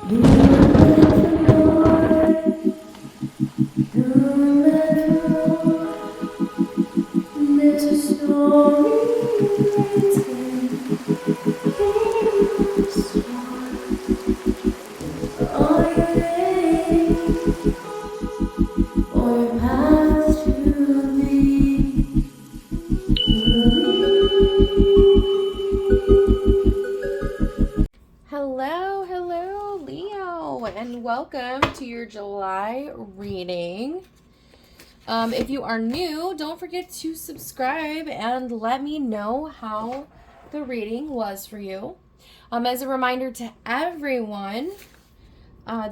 Hello, Leo, and welcome to your July reading. If you are new, don't forget to subscribe and let me know how the reading was for you. As a reminder to everyone,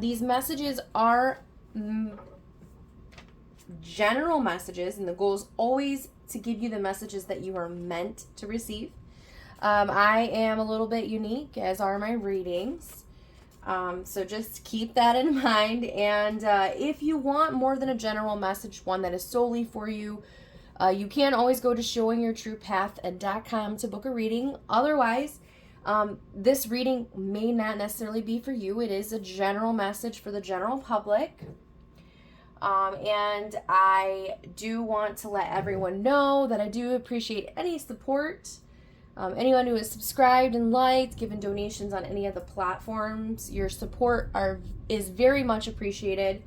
these messages are general messages, and the goal is always to give you the messages that you are meant to receive. I am a little bit unique, as are my readings. So just keep that in mind. And if you want more than a general message, one that is solely for you, you can always go to showingyourtruepath.com to book a reading. Otherwise, this reading may not necessarily be for you. It is a general message for the general public. And I do want to let everyone know that I do appreciate any support. Anyone who has subscribed and liked, given donations on any of the platforms, your support is very much appreciated.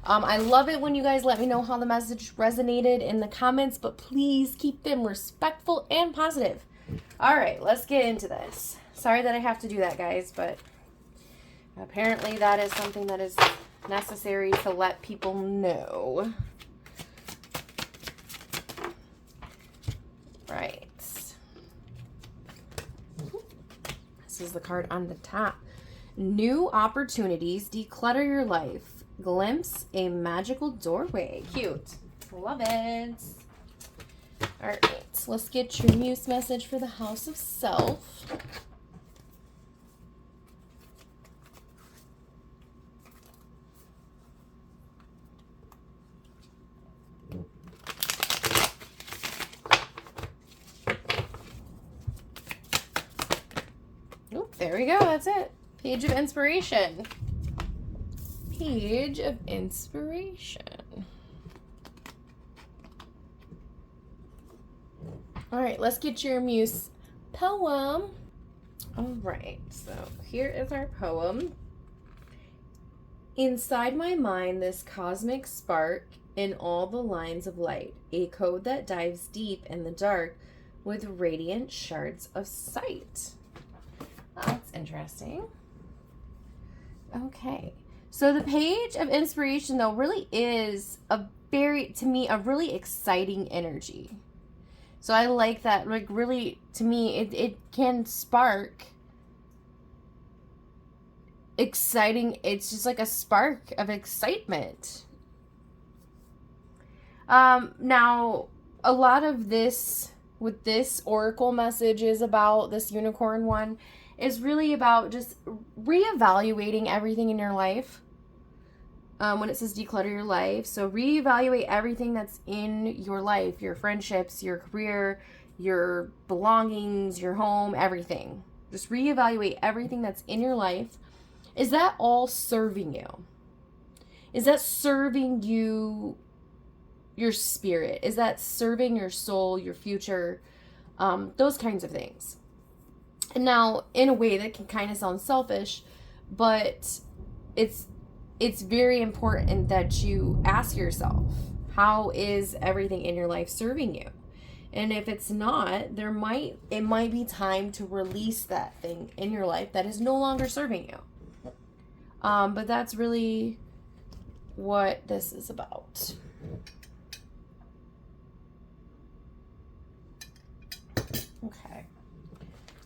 I love it when you guys let me know how the message resonated in the comments, but please keep them respectful and positive. All right, let's get into this. Sorry that I have to do that, guys, but apparently that is something that is necessary to let people know. Right. This is the card on the top. New opportunities, declutter your life. Glimpse a magical doorway. Cute. Love it. All right, let's get your muse message for the House of Self. There we go. That's it. Page of Inspiration. Page of Inspiration. All right, let's get your muse poem. All right, so here is our poem. Inside my mind, this cosmic spark in all the lines of light, a code that dives deep in the dark with radiant shards of sight. That's interesting. Okay. So the Page of Inspiration, though, really is to me, a really exciting energy. So I like that. Like, really, to me, it can spark exciting. It's just like a spark of excitement. Now, a lot of this, with this oracle message is about this unicorn one, is really about just reevaluating everything in your life. When it says declutter your life, so reevaluate everything that's in your life, your friendships, your career, your belongings, your home, everything. Just reevaluate everything that's in your life. Is that all serving you? Is that serving you, your spirit? Is that serving your soul, your future? Those kinds of things. And now, in a way that can kind of sound selfish, but it's very important that you ask yourself, how is everything in your life serving you? And if it's not, it might be time to release that thing in your life that is no longer serving you. But that's really what this is about. Okay.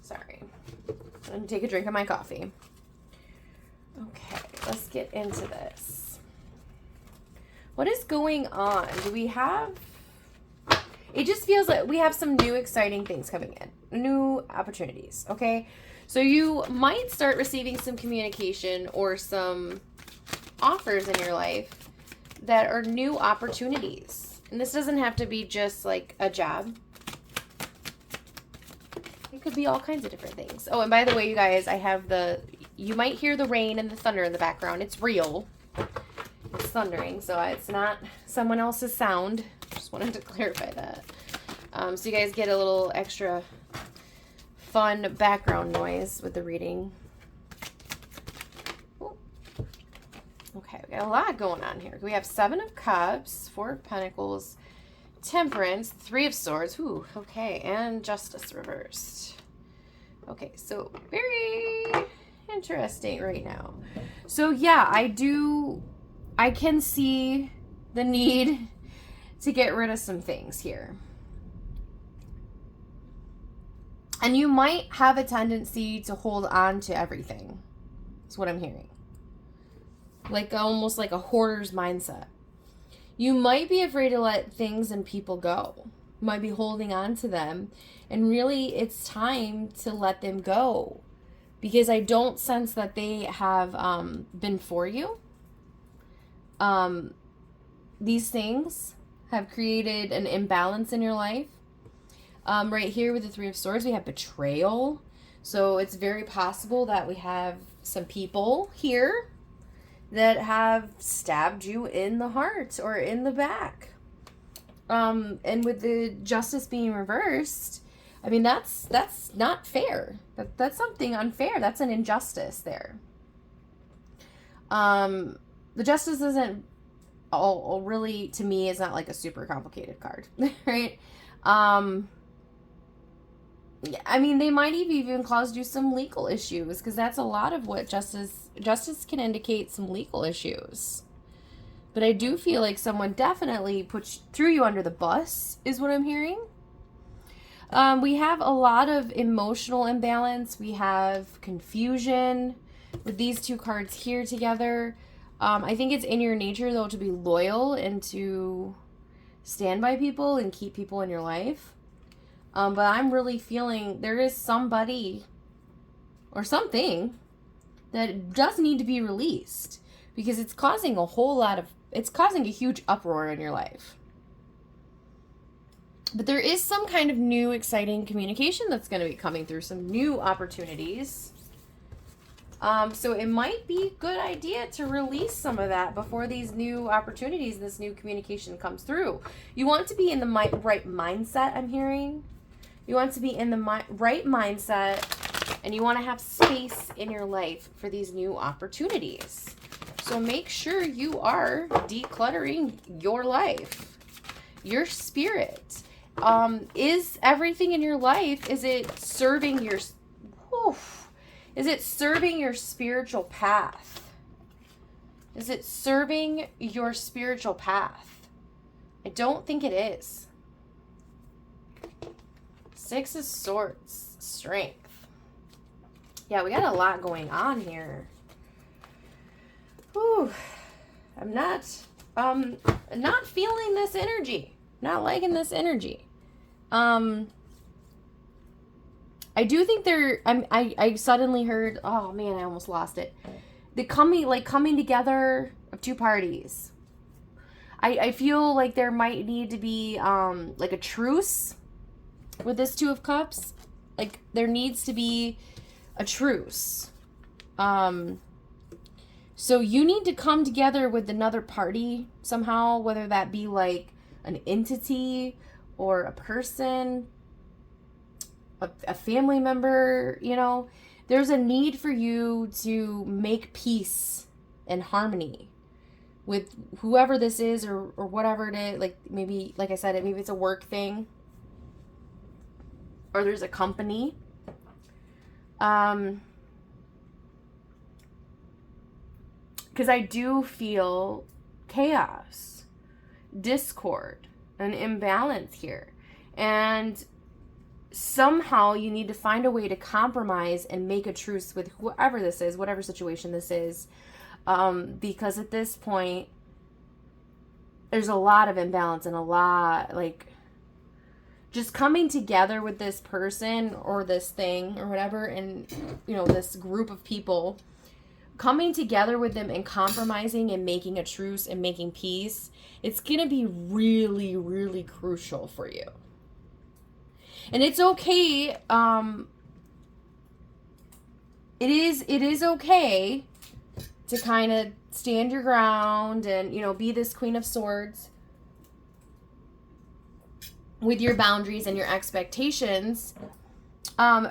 Sorry. I'm going to take a drink of my coffee. Okay, let's get into this. What is going on? Do we have... It just feels like we have some new exciting things coming in. New opportunities, okay? So you might start receiving some communication or some offers in your life that are new opportunities. And this doesn't have to be just like a job. It could be all kinds of different things. Oh, and by the way, you guys, I have the you might hear the rain and the thunder in the background. It's real. It's thundering, so it's not someone else's sound. Just wanted to clarify that. So you guys get a little extra fun background noise with the reading. Ooh. Okay, we got a lot going on here. We have 7 of Cups, 4 of Pentacles, Temperance, 3 of Swords. Ooh, okay, and Justice reversed. Okay, so very interesting right now. So yeah, I can see the need to get rid of some things here. And you might have a tendency to hold on to everything. That's what I'm hearing. Like almost like a hoarder's mindset. You might be afraid to let things and people go. You might be holding on to them. And really, it's time to let them go. Because I don't sense that they have been for you. These things have created an imbalance in your life. Right here with the 3 of Swords, we have betrayal. So it's very possible that we have some people here that have stabbed you in the heart or in the back. And with the Justice being reversed, I mean, that's not fair. That's something unfair. That's an injustice there. The Justice isn't all really, to me, is not like a super complicated card, right? I mean, they might have even caused you some legal issues, because that's a lot of what Justice can indicate, some legal issues. But I do feel like someone definitely threw you under the bus, is what I'm hearing. We have a lot of emotional imbalance. We have confusion with these 2 cards here together. I think it's in your nature, though, to be loyal and to stand by people and keep people in your life. But I'm really feeling there is somebody or something that does need to be released, because it's causing it's causing a huge uproar in your life. But there is some kind of new exciting communication that's going to be coming through, some new opportunities. So it might be a good idea to release some of that before these new opportunities, this new communication comes through. You want to be in the right mindset, I'm hearing. You want to be in the right mindset, and you want to have space in your life for these new opportunities. So make sure you are decluttering your life, your spirit. Is everything in your life, is it serving your, is it serving your spiritual path? Is it serving your spiritual path? I don't think it is. 6 of Swords, strength. Yeah, we got a lot going on here. Whew. I'm not feeling this energy. Not liking this energy. I do think I suddenly heard, oh man, I almost lost it. The coming together of 2 parties. I feel like there might need to be like a truce with this 2 of Cups. Like there needs to be a truce. So you need to come together with another party somehow, whether that be like an entity or a person, a family member, you know. There's a need for you to make peace and harmony with whoever this is, or whatever it is. Like maybe, like I said, maybe it's a work thing, or there's a company. Because I do feel chaos, discord, an imbalance here. And somehow you need to find a way to compromise and make a truce with whoever this is, whatever situation this is. Because at this point, there's a lot of imbalance and a lot, like, just coming together with this person or this thing or whatever, and, you know, this group of people, coming together with them and compromising and making a truce and making peace, it's going to be really, really crucial for you. And it's okay it is okay to kind of stand your ground and, you know, be this Queen of Swords with your boundaries and your expectations.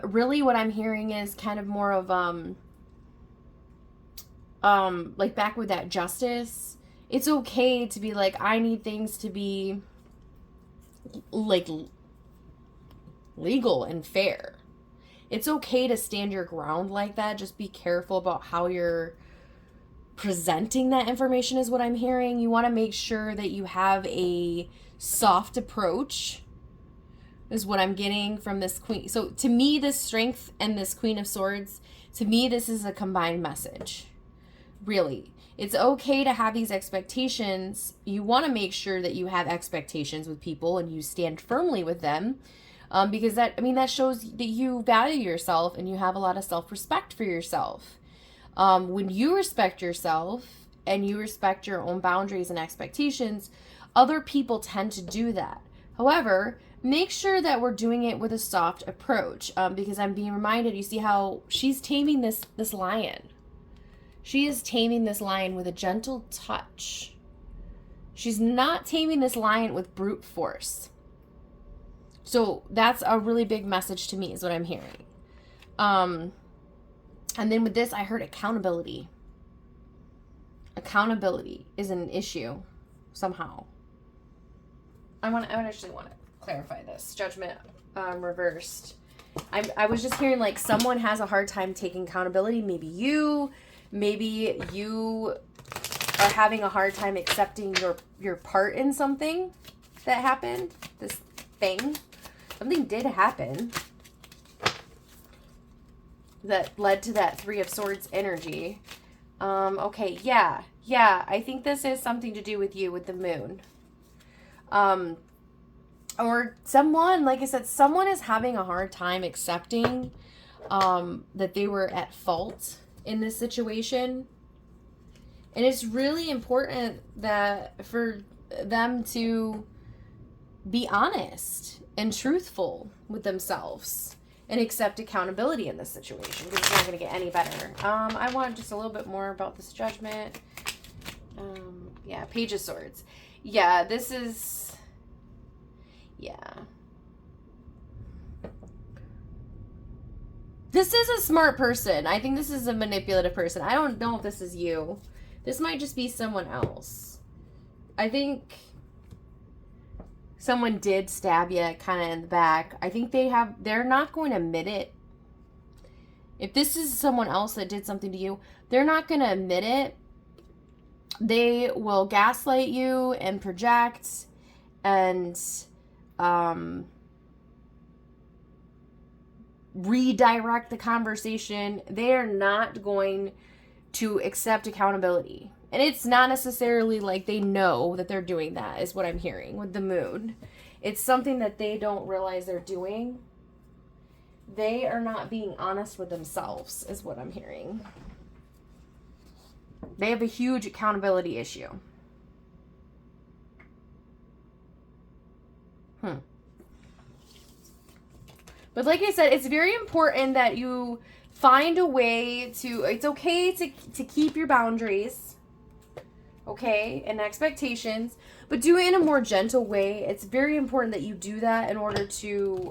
Really what I'm hearing is kind of more of like back with that justice. It's okay to be like, I need things to be like legal and fair. It's okay to stand your ground like that. Just be careful about how you're presenting that information is what I'm hearing. You want to make sure that you have a soft approach is what I'm getting from this queen. So to me, this strength and this Queen of Swords, to me, this is a combined message. Really. It's okay to have these expectations. You want to make sure that you have expectations with people and you stand firmly with them. Because that shows that you value yourself and you have a lot of self-respect for yourself. When you respect yourself and you respect your own boundaries and expectations, other people tend to do that. However, make sure that we're doing it with a soft approach, because I'm being reminded, you see how she's taming this lion. She is taming this lion with a gentle touch. She's not taming this lion with brute force. So that's a really big message to me is what I'm hearing. And then with this, I heard accountability. Accountability is an issue somehow. I actually want to clarify this. Judgment reversed. I was just hearing like someone has a hard time taking accountability. Maybe you are having a hard time accepting your part in something that happened. This thing. Something did happen that led to that Three of Swords energy. Okay, yeah. I think this is something to do with you with the moon. Or someone, like I said, someone is having a hard time accepting that they were at fault in this situation. And it's really important that for them to be honest and truthful with themselves and accept accountability in this situation, because it's not going to get any better. I want just a little bit more about this Judgment. Yeah, Page of Swords. Yeah, this is... Yeah. This is a smart person. I think this is a manipulative person. I don't know if this is you. This might just be someone else. I think someone did stab you kind of in the back. I think they're not going to admit it. If this is someone else that did something to you, they're not going to admit it. They will gaslight you and project and redirect the conversation. They are not going to accept accountability. And it's not necessarily like they know that they're doing that, is what I'm hearing with the moon. It's something that they don't realize they're doing. They are not being honest with themselves, is what I'm hearing. They have a huge accountability issue. But like I said, it's very important that you find a way to... It's okay to keep your boundaries, okay, and expectations, but do it in a more gentle way. It's very important that you do that in order to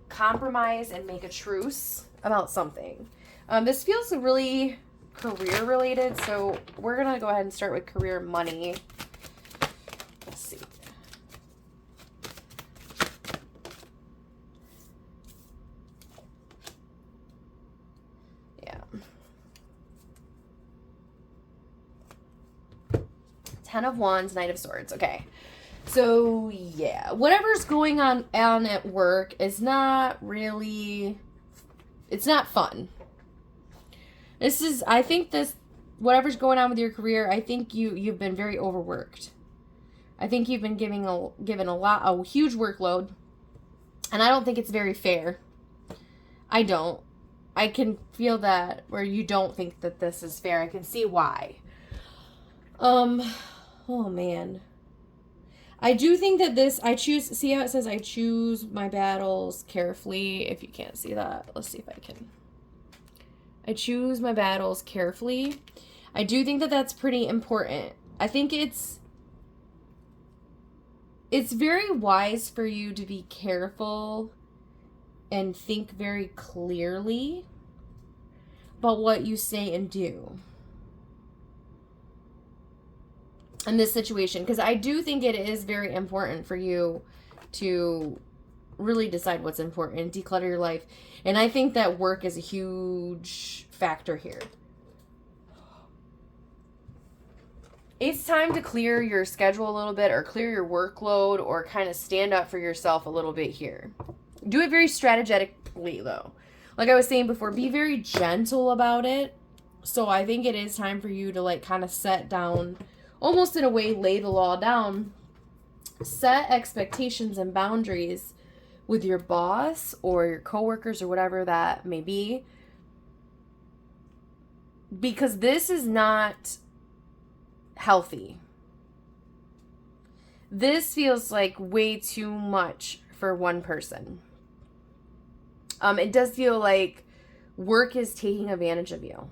compromise and make a truce about something. This feels really career related, so we're going to go ahead and start with career money. Let's see. Yeah. 10 of Wands, Knight of Swords. Okay. So, yeah. Whatever's going on at work is not really... It's not fun. I think whatever's going on with your career, I think you've been very overworked. I think you've been given a huge workload, and I don't think it's very fair. I don't. I can feel that where you don't think that this is fair. I can see why. Oh man. I do think that see how it says I choose my battles carefully? If you can't see that, let's see if I can. I choose my battles carefully. I do think that that's pretty important. I think it's very wise for you to be careful and think very clearly about what you say and do in this situation, because I do think it is very important for you to really decide what's important, declutter your life. And I think that work is a huge factor here. It's time to clear your schedule a little bit, or clear your workload, or kind of stand up for yourself a little bit here. Do it very strategically, though. Like I was saying before, be very gentle about it. So I think it is time for you to like kind of set down, almost in a way, lay the law down, set expectations and boundaries with your boss or your coworkers or whatever that may be. Because this is not healthy. This feels like way too much for one person. It does feel like work is taking advantage of you.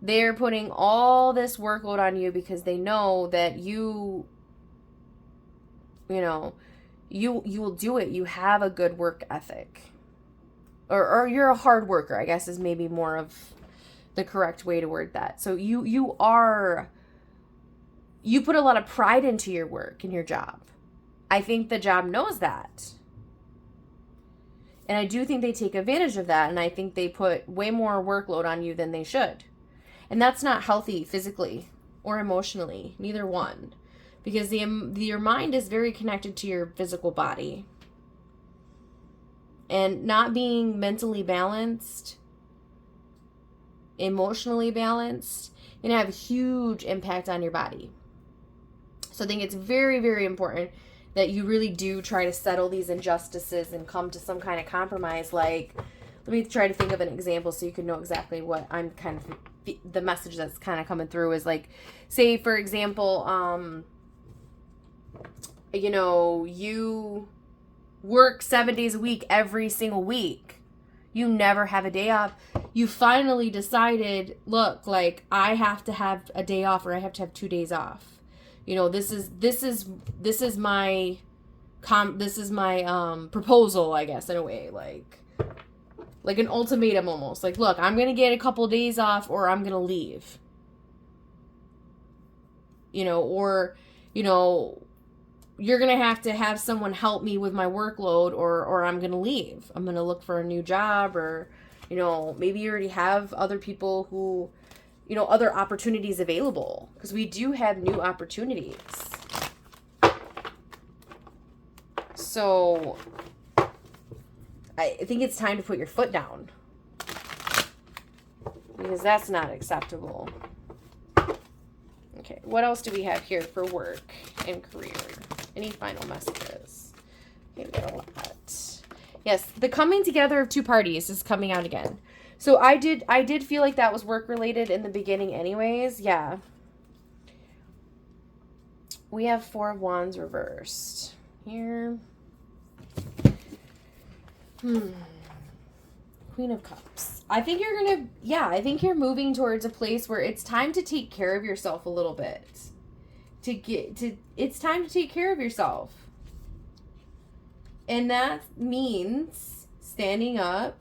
They're putting all this workload on you because they know that you will do it. You have a good work ethic. Or you're a hard worker, I guess, is maybe more of the correct way to word that. So you put a lot of pride into your work and your job. I think the job knows that. And I do think they take advantage of that, and I think they put way more workload on you than they should. And that's not healthy physically or emotionally, neither one. Because your mind is very connected to your physical body. And not being mentally balanced, emotionally balanced, can have a huge impact on your body. So I think it's very, very important that you really do try to settle these injustices and come to some kind of compromise. Like, let me try to think of an example so you can know exactly what I'm kind of, the message that's kind of coming through is like, say, for example, you work 7 days a week every single week. You never have a day off. You finally decided, look, like, I have to have a day off, or I have to have 2 days off. This is my proposal, I guess, in a way, like an ultimatum almost. Like, look, I'm going to get a couple of days off, or I'm going to leave. You're going to have someone help me with my workload, or I'm going to leave. I'm going to look for a new job, or, maybe you already have other people who, other opportunities available, because we do have new opportunities. So I think it's time to put your foot down, because that's not acceptable. Okay, what else do we have here for work and career? Any final messages? Okay, we got a lot. Yes, the coming together of two parties is coming out again. So I did feel like that was work related in the beginning anyways. Yeah. We have 4 of Wands reversed. Here. Queen of Cups. I think you're moving towards a place where it's time to take care of yourself a little bit. It's time to take care of yourself. And that means standing up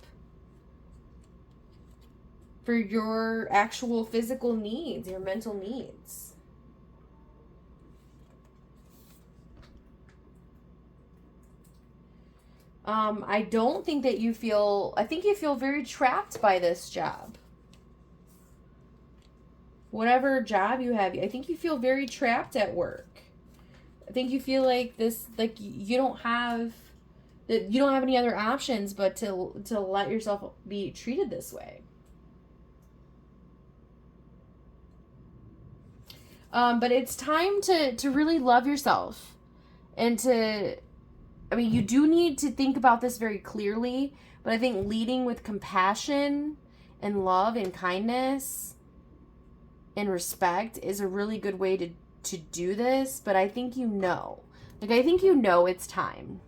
for your actual physical needs, your mental needs. I don't think that I think you feel very trapped by this job. Whatever job you have, I think you feel very trapped at work. I think you feel like you don't have any other options but to let yourself be treated this way. But it's time to really love yourself, and you do need to think about this very clearly, but I think leading with compassion and love and kindness and respect is a really good way to do this, but I think you know. Like, I think you know it's time.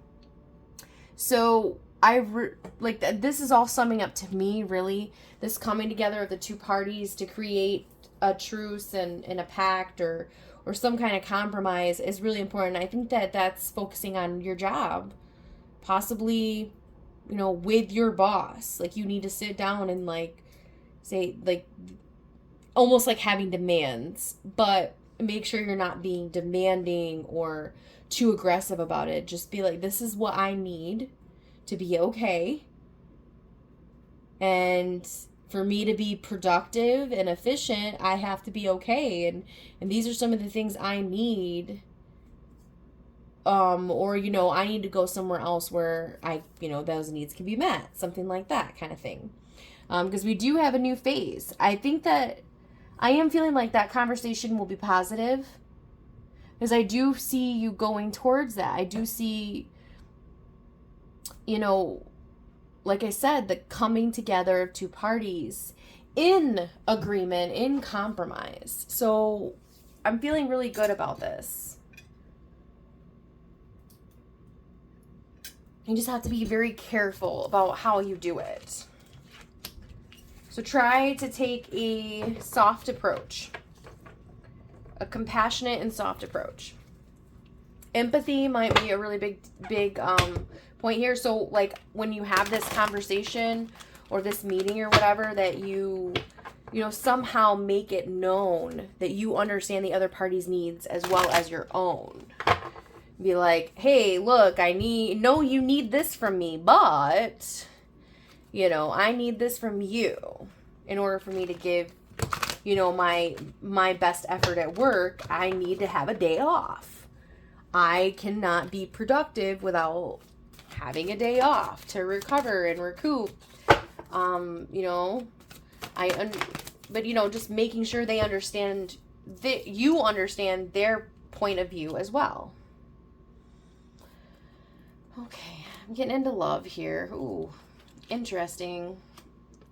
So, this is all summing up to me, really. This coming together of the two parties to create a truce and a pact or some kind of compromise is really important. I think that that's focusing on your job. Possibly, you know, with your boss. Like, you need to sit down and, like, say, like, almost like having demands, but make sure you're not being demanding or too aggressive about it. Just be like, this is what I need to be okay. And for me to be productive and efficient, I have to be okay. And these are some of the things I need. Or, you know, I need to go somewhere else where those needs can be met. Something like that kind of thing. Because we do have a new phase. I think that I am feeling like that conversation will be positive. Because I do see you going towards that. I do see, you know, like I said, the coming together of two parties in agreement, in compromise. So I'm feeling really good about this. You just have to be very careful about how you do it. So try to take a soft approach, a compassionate and soft approach. Empathy might be a really big point here. So, like, when you have this conversation or this meeting or whatever, that you somehow make it known that you understand the other party's needs as well as your own. Be like, hey, look, know you need this from me, but, you know, I need this from you in order for me to give, you know, my best effort at work. I need to have a day off. I cannot be productive without having a day off to recover and recoup. But, you know, just making sure they understand that you understand their point of view as well. Okay, I'm getting into love here. Ooh, interesting.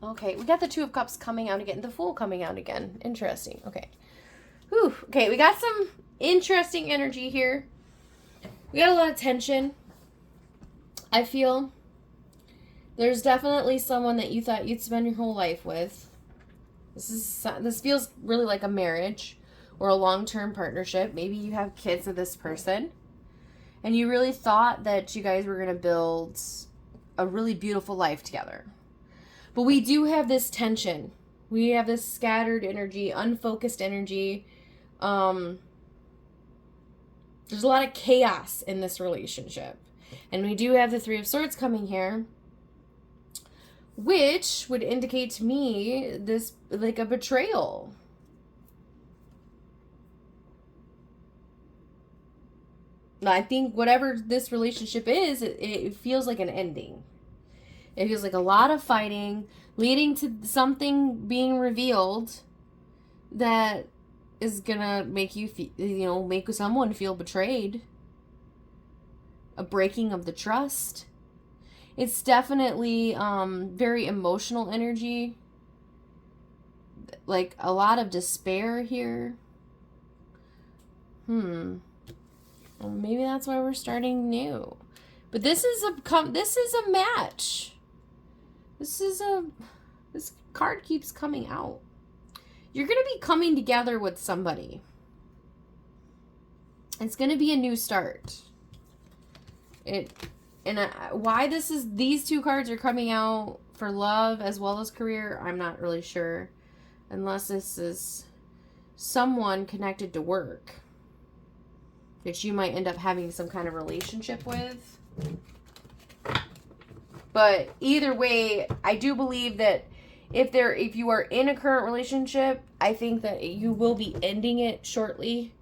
Okay, we got the Two of Cups coming out again. The Fool coming out again. Interesting. Okay. Whew. Okay, we got some interesting energy here. We got a lot of tension. I feel there's definitely someone that you thought you'd spend your whole life with. This feels really like a marriage or a long-term partnership. Maybe you have kids with this person. And you really thought that you guys were going to build a really beautiful life together. But we do have this tension. We have this scattered energy, unfocused energy. There's a lot of chaos in this relationship. And we do have the Three of Swords coming here, which would indicate to me this, like, a betrayal. I think whatever this relationship is, it feels like an ending. It feels like a lot of fighting leading to something being revealed that is gonna make you make someone feel betrayed. A breaking of the trust. It's definitely very emotional energy. Like a lot of despair here. Well, maybe that's why we're starting new. But this is a match. This card keeps coming out. You're going to be coming together with somebody. It's going to be a new start. Why these two cards are coming out for love as well as career, I'm not really sure. Unless this is someone connected to work that you might end up having some kind of relationship with. But either way, I do believe that if you are in a current relationship, I think that you will be ending it shortly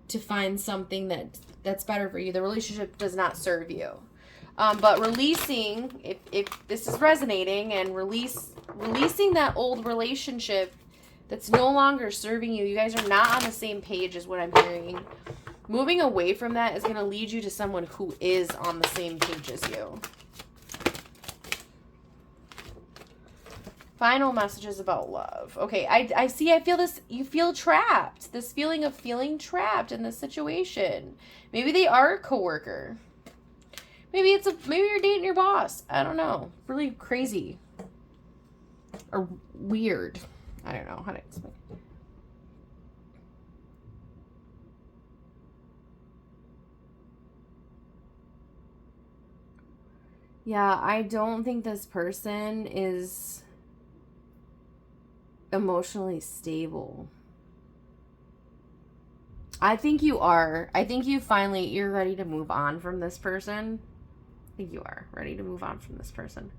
to find something that's better for you. The relationship does not serve you. But releasing, if this is resonating, and releasing that old relationship that's no longer serving you. You guys are not on the same page is what I'm hearing. Moving away from that is going to lead you to someone who is on the same page as you. Final messages about love. Okay, I see, I feel this, you feel trapped. This feeling of feeling trapped in this situation. Maybe they are a coworker. Maybe you're dating your boss. I don't know. Really crazy. Or weird. I don't know how to explain. Yeah, I don't think this person is emotionally stable. I think you are. I think you're ready to move on from this person. I think you are ready to move on from this person.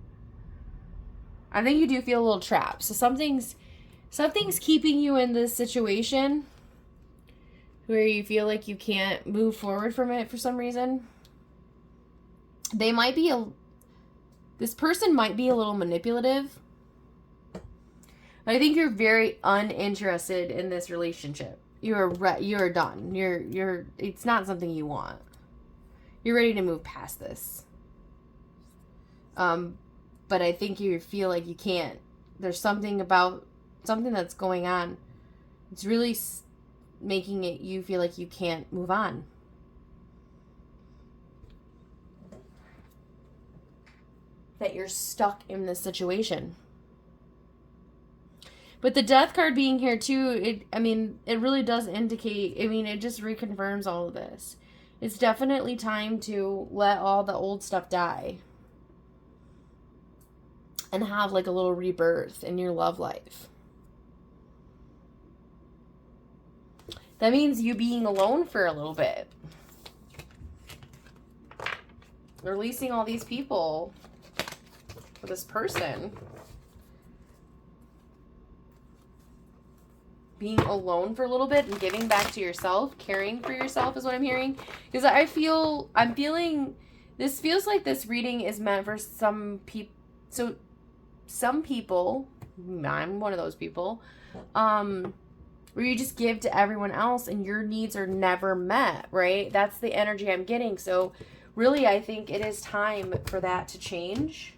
I think you do feel a little trapped. So something's keeping you in this situation where you feel like you can't move forward from it for some reason. This person might be a little manipulative. I think you're very uninterested in this relationship. You're done. It's not something you want. You're ready to move past this. But I think you feel like you can't. There's something that's going on. It's really making you feel like you can't move on. That you're stuck in this situation. But the death card being here too, it really does indicate, it just reconfirms all of this. It's definitely time to let all the old stuff die. And have like a little rebirth in your love life. That means you being alone for a little bit. Releasing all these people. For this person. Being alone for a little bit and giving back to yourself, caring for yourself is what I'm hearing. Because I'm feeling, this feels like this reading is meant for some people. So some people, I'm one of those people, where you just give to everyone else and your needs are never met, right? That's the energy I'm getting. So really, I think it is time for that to change.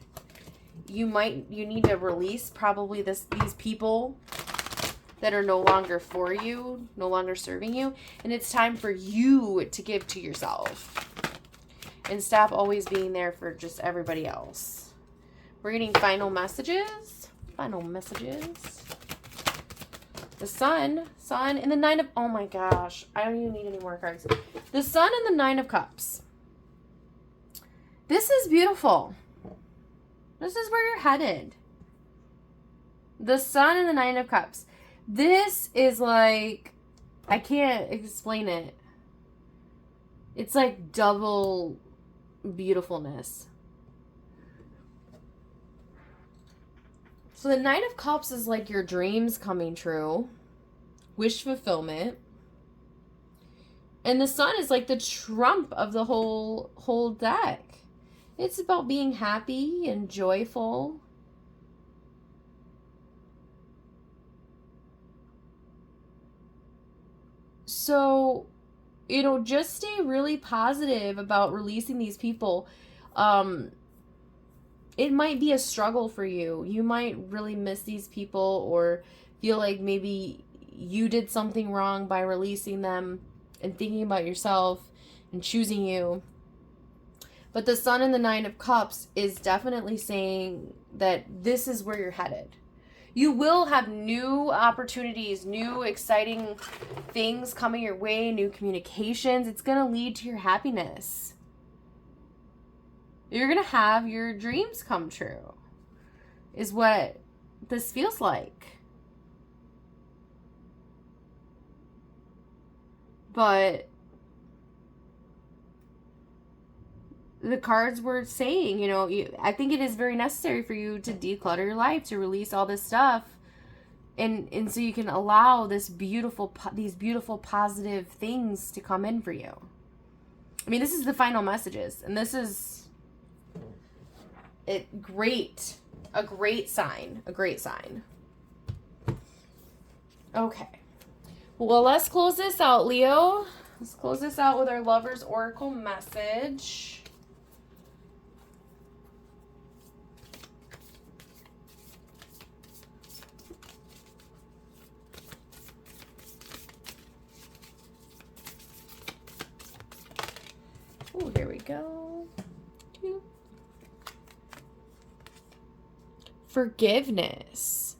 You need to release probably these people that are no longer for you, no longer serving you. And it's time for you to give to yourself. And stop always being there for just everybody else. We're getting final messages. Final messages. The Sun, and the Nine of... Oh my gosh. I don't even need any more cards. The Sun and the Nine of Cups. This is beautiful. This is where you're headed. The Sun and the Nine of Cups. This is like, I can't explain it. It's like double beautifulness. So the Knight of Cups is like your dreams coming true. Wish fulfillment. And the Sun is like the trump of the whole deck. It's about being happy and joyful. So, just stay really positive about releasing these people. It might be a struggle for you. You might really miss these people or feel like maybe you did something wrong by releasing them and thinking about yourself and choosing you. But the Sun and the Nine of Cups is definitely saying that this is where you're headed. You will have new opportunities, new exciting things coming your way, new communications. It's going to lead to your happiness. You're going to have your dreams come true, is what this feels like. But the cards were saying, I think it is very necessary for you to declutter your life, to release all this stuff. And so you can allow these beautiful positive things to come in for you. This is the final messages. And this is a great sign. A great sign. Okay. Well, let's close this out, Leo. Let's close this out with our Lover's Oracle message. go. Forgiveness.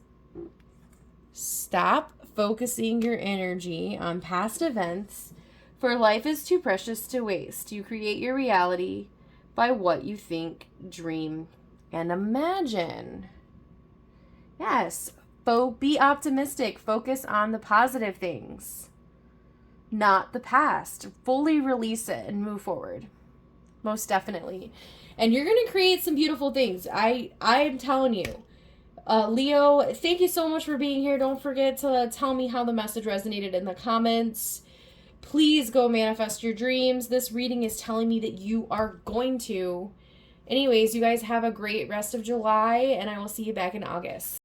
Stop focusing your energy on past events, for life is too precious to waste. You create your reality by what you think, dream, and imagine. Yes, be optimistic. Focus on the positive things, not the past. Fully release it and move forward. Most definitely. And you're going to create some beautiful things. I'm telling you. Leo, thank you so much for being here. Don't forget to tell me how the message resonated in the comments. Please go manifest your dreams. This reading is telling me that you are going to. Anyways, you guys have a great rest of July, and I will see you back in August.